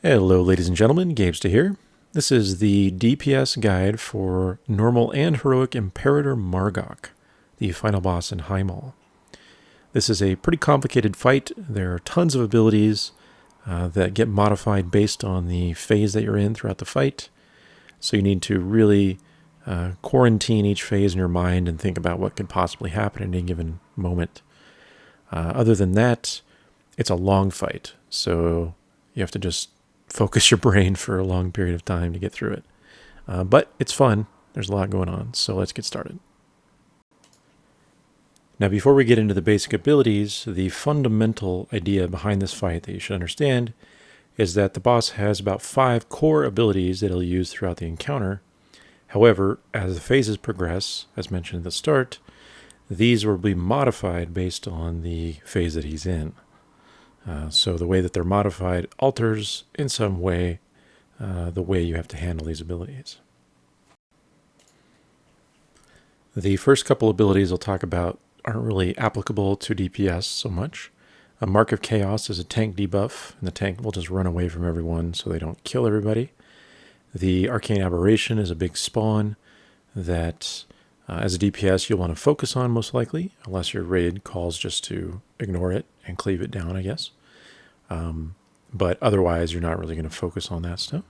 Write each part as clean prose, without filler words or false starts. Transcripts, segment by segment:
Hello ladies and gentlemen, Gabester here. This is the DPS guide for Normal and Heroic Imperator Margok, the final boss in Highmaul. This is a pretty complicated fight. There are tons of abilities that get modified based on the phase that you're in throughout the fight. So you need to really quarantine each phase in your mind and think about what could possibly happen at any given moment. Other than that, it's a long fight, so you have to just focus your brain for a long period of time to get through it. But it's fun. There's a lot going on, so let's get started. Now, before we get into the basic abilities, the fundamental idea behind this fight that you should understand is that the boss has about 5 core abilities that he'll use throughout the encounter. However, as the phases progress, as mentioned at the start, these will be modified based on the phase that he's in. So the way that they're modified alters in some way the way you have to handle these abilities. The first couple abilities I'll talk about aren't really applicable to DPS so much. A Mark of Chaos is a tank debuff, and the tank will just run away from everyone so they don't kill everybody. The Arcane Aberration is a big spawn that, as a DPS, you'll want to focus on most likely, unless your raid calls just to ignore it and cleave it down, I guess. But otherwise, you're not really going to focus on that stuff.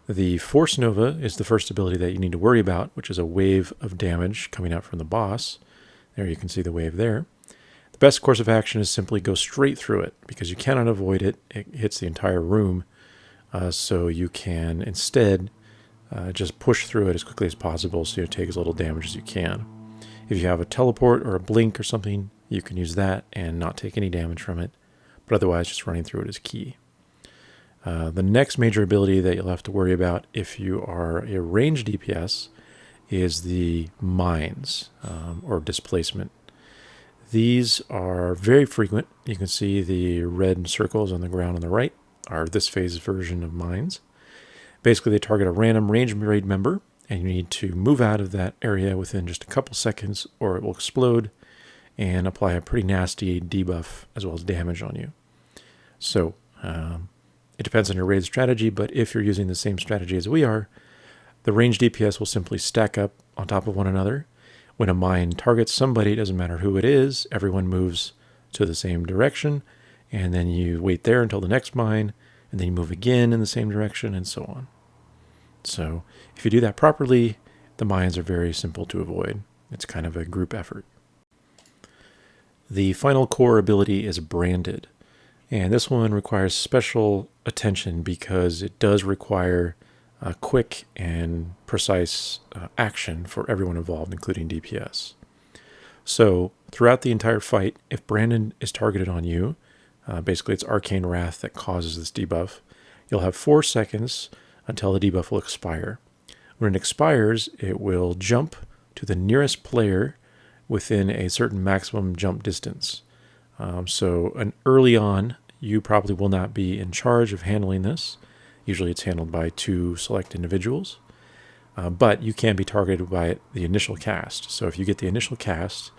The Force Nova is the first ability that you need to worry about, which is a wave of damage coming out from the boss. There you can see the wave there. The best course of action is simply go straight through it, because you cannot avoid it. It hits the entire room, so you can instead just push through it as quickly as possible so you take as little damage as you can. If you have a teleport or a blink or something, you can use that and not take any damage from it. But otherwise, just running through it is key. The next major ability that you'll have to worry about if you are a ranged DPS is the mines, or displacement. These are very frequent. You can see the red circles on the ground on the right are this phase version of mines. Basically, they target a random ranged raid member, and you need to move out of that area within just a couple seconds or it will explode and apply a pretty nasty debuff as well as damage on you. So it depends on your raid strategy, but if you're using the same strategy as we are, the ranged DPS will simply stack up on top of one another. When a mine targets somebody, it doesn't matter who it is, everyone moves to the same direction, and then you wait there until the next mine, and then you move again in the same direction, and so on. So if you do that properly, the mines are very simple to avoid. It's kind of a group effort. The final core ability is Branded. And this one requires special attention because it does require a quick and precise action for everyone involved, including DPS. So throughout the entire fight, if Branded is targeted on you, basically it's Arcane Wrath that causes this debuff, you'll have 4 seconds until the debuff will expire. When it expires, it will jump to the nearest player within a certain maximum jump distance. So early on, you probably will not be in charge of handling this. Usually it's handled by 2 select individuals. But you can be targeted by the initial cast. So if you get the initial cast,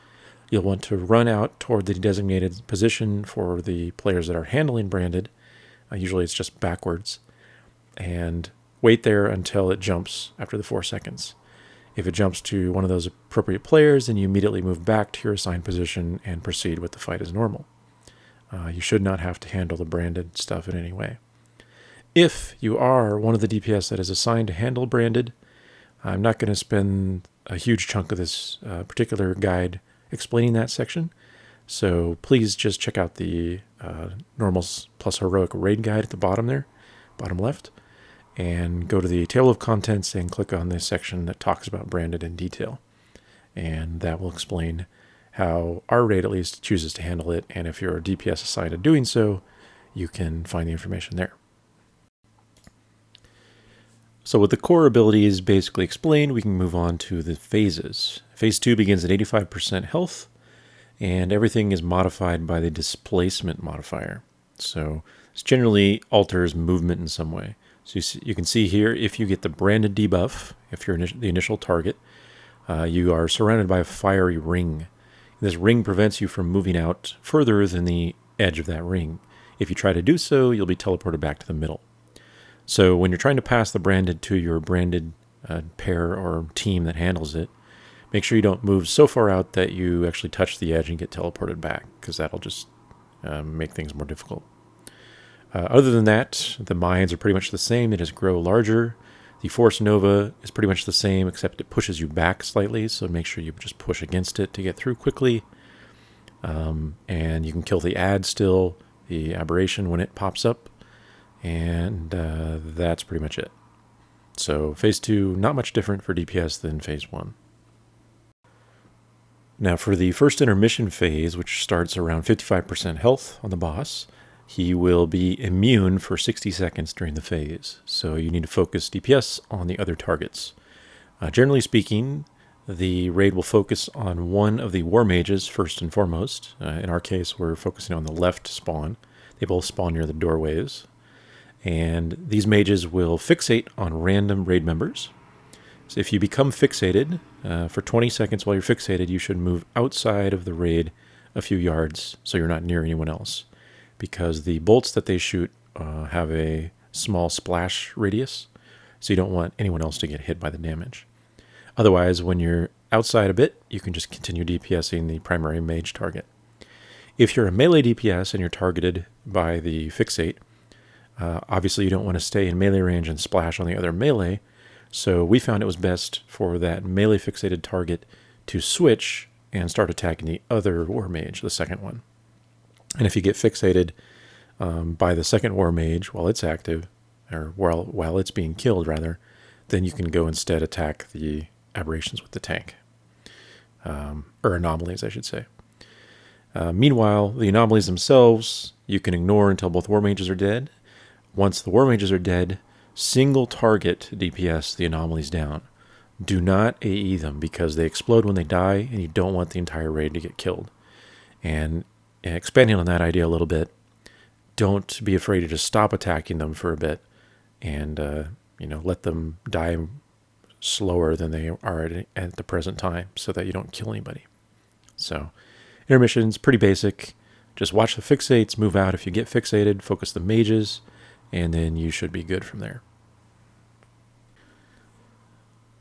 you'll want to run out toward the designated position for the players that are handling Branded. Usually it's just backwards. And wait there until it jumps after the 4 seconds. If it jumps to one of those appropriate players, then you immediately move back to your assigned position and proceed with the fight as normal. You should not have to handle the Branded stuff in any way. If you are one of the DPS that is assigned to handle Branded, I'm not going to spend a huge chunk of this particular guide explaining that section. So please just check out the Normal+Heroic raid guide at the bottom there, bottom left, and go to the table of contents and click on this section that talks about Branded in detail. And that will explain how our raid at least chooses to handle it, and if you're a DPS assigned to doing so, you can find the information there. So with the core abilities basically explained, we can move on to the phases. Phase 2 begins at 85% health, and everything is modified by the displacement modifier. So this generally alters movement in some way. So you can see here, if you get the Branded debuff, if you're the initial target, you are surrounded by a fiery ring. This ring prevents you from moving out further than the edge of that ring. If you try to do so, you'll be teleported back to the middle. So when you're trying to pass the branded to your branded pair or team that handles it, make sure you don't move so far out that you actually touch the edge and get teleported back, because that'll just make things more difficult. Other than that, the mines are pretty much the same. They just grow larger. The Force Nova is pretty much the same, except it pushes you back slightly, so make sure you just push against it to get through quickly. And you can kill the ad still, the aberration, when it pops up. And that's pretty much it. So Phase 2, not much different for DPS than Phase 1. Now for the first intermission phase, which starts around 55% health on the boss, he will be immune for 60 seconds during the phase. So you need to focus DPS on the other targets. Generally speaking, the raid will focus on one of the war mages first and foremost. In our case, we're focusing on the left spawn. They both spawn near the doorways. And these mages will fixate on random raid members. So if you become fixated, for 20 seconds while you're fixated, you should move outside of the raid a few yards so you're not near anyone else. Because the bolts that they shoot have a small splash radius, so you don't want anyone else to get hit by the damage. Otherwise, when you're outside a bit, you can just continue DPSing the primary mage target. If you're a melee DPS and you're targeted by the fixate, obviously you don't want to stay in melee range and splash on the other melee, so we found it was best for that melee fixated target to switch and start attacking the other war mage, the second one. And if you get fixated by the second war mage while it's active, or while it's being killed rather, then you can go instead attack the aberrations with the tank. Or anomalies, I should say. Meanwhile, the anomalies themselves you can ignore until both war mages are dead. Once the war mages are dead, single target DPS the anomalies down. Do not AE them, because they explode when they die, and you don't want the entire raid to get killed. And expanding on that idea a little bit, don't be afraid to just stop attacking them for a bit and let them die slower than they are at the present time so that you don't kill anybody. So intermission's pretty basic. Just watch the fixates, move out if you get fixated, focus the mages, and then you should be good from there.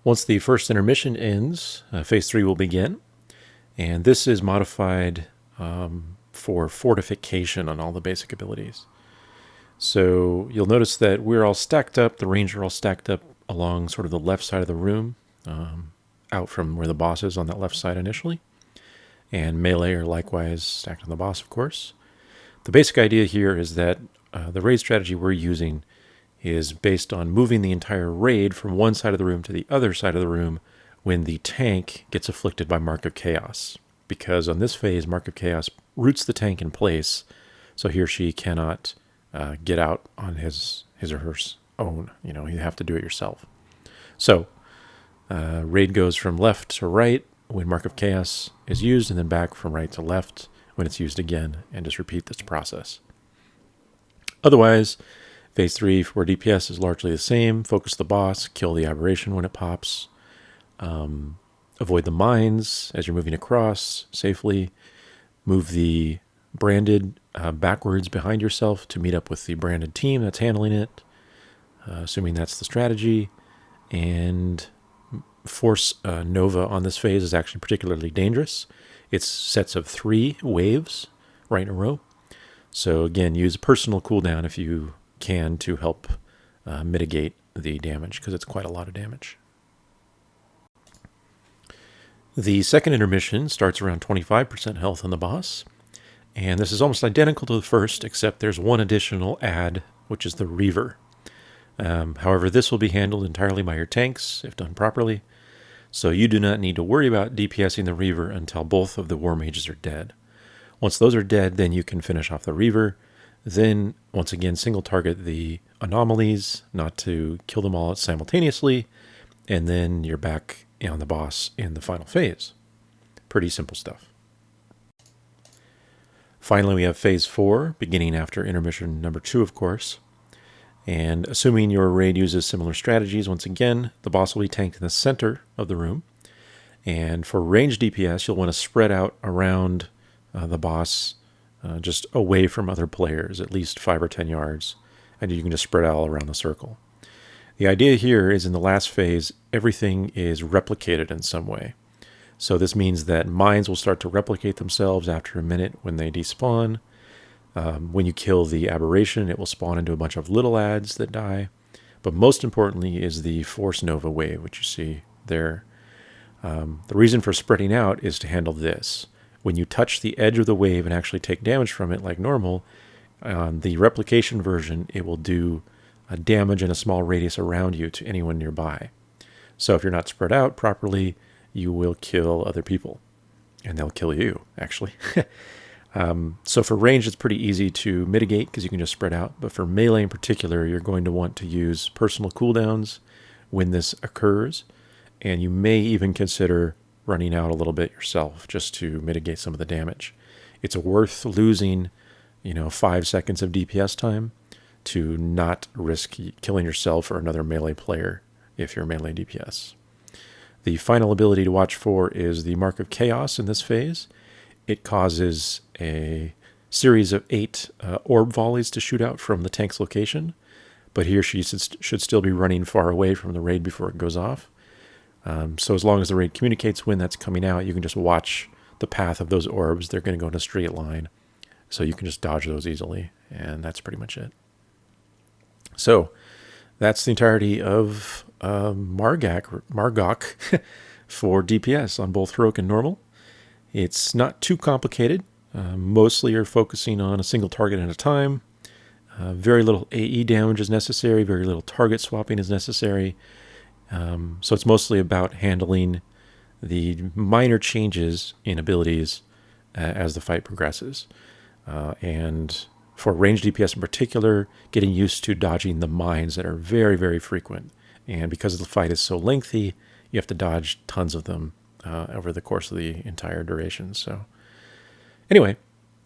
Once the first intermission ends, Phase 3 will begin, and this is modified for fortification on all the basic abilities. So you'll notice that we're all stacked up, the range are all stacked up along sort of the left side of the room, out from where the boss is on that left side initially. And melee are likewise stacked on the boss, of course. The basic idea here is that the raid strategy we're using is based on moving the entire raid from one side of the room to the other side of the room when the tank gets afflicted by Mark of Chaos. Because on this phase, Mark of Chaos roots the tank in place, so he or she cannot get out on his or her own. You have to do it yourself. So raid goes from left to right when Mark of Chaos is used, and then back from right to left when it's used again, and just repeat this process. Otherwise, Phase 3 for DPS is largely the same. Focus the boss, kill the aberration when it pops, avoid the mines as you're moving across safely, move the branded backwards behind yourself to meet up with the branded team that's handling it, assuming that's the strategy, and Force Nova on this phase is actually particularly dangerous. It's sets of 3 waves right in a row. So again, use personal cooldown if you can to help mitigate the damage, because it's quite a lot of damage. The second intermission starts around 25% health on the boss, and this is almost identical to the first, except there's one additional add, which is the Reaver. However, this will be handled entirely by your tanks if done properly, so you do not need to worry about DPSing the Reaver until both of the War Mages are dead. Once those are dead, then you can finish off the Reaver. Then, once again, single target the anomalies, not to kill them all simultaneously, and then you're back on the boss in the final phase. Pretty simple stuff. Finally, we have Phase 4, beginning after intermission number 2, of course. And assuming your raid uses similar strategies, once again, the boss will be tanked in the center of the room. And for ranged DPS, you'll want to spread out around the boss, just away from other players, at least 5 or 10 yards. And you can just spread out all around the circle. The idea here is in the last phase, everything is replicated in some way. So this means that mines will start to replicate themselves after a minute when they despawn. When you kill the aberration, it will spawn into a bunch of little adds that die. But most importantly is the Force Nova wave, which you see there. The reason for spreading out is to handle this. When you touch the edge of the wave and actually take damage from it like normal, on the replication version, it will do damage in a small radius around you to anyone nearby. So if you're not spread out properly, you will kill other people. And they'll kill you, actually. So for range, it's pretty easy to mitigate because you can just spread out. But for melee in particular, you're going to want to use personal cooldowns when this occurs. And you may even consider running out a little bit yourself just to mitigate some of the damage. It's worth losing, 5 seconds of DPS time to not risk killing yourself or another melee player if you're melee DPS. The final ability to watch for is the Mark of Chaos in this phase. It causes a series of 8 orb volleys to shoot out from the tank's location, but he or she should still be running far away from the raid before it goes off. So as long as the raid communicates when that's coming out, you can just watch the path of those orbs. They're going to go in a straight line, so you can just dodge those easily, and that's pretty much it. So that's the entirety of Margok for DPS on both Heroic and Normal. It's not too complicated. Mostly you're focusing on a single target at a time. Very little AE damage is necessary. Very little target swapping is necessary. So it's mostly about handling the minor changes in abilities as the fight progresses. And for ranged DPS in particular, getting used to dodging the mines that are very, very frequent. And because the fight is so lengthy, you have to dodge tons of them over the course of the entire duration. So anyway,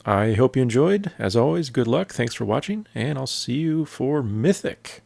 I hope you enjoyed. As always, good luck. Thanks for watching, and I'll see you for Mythic.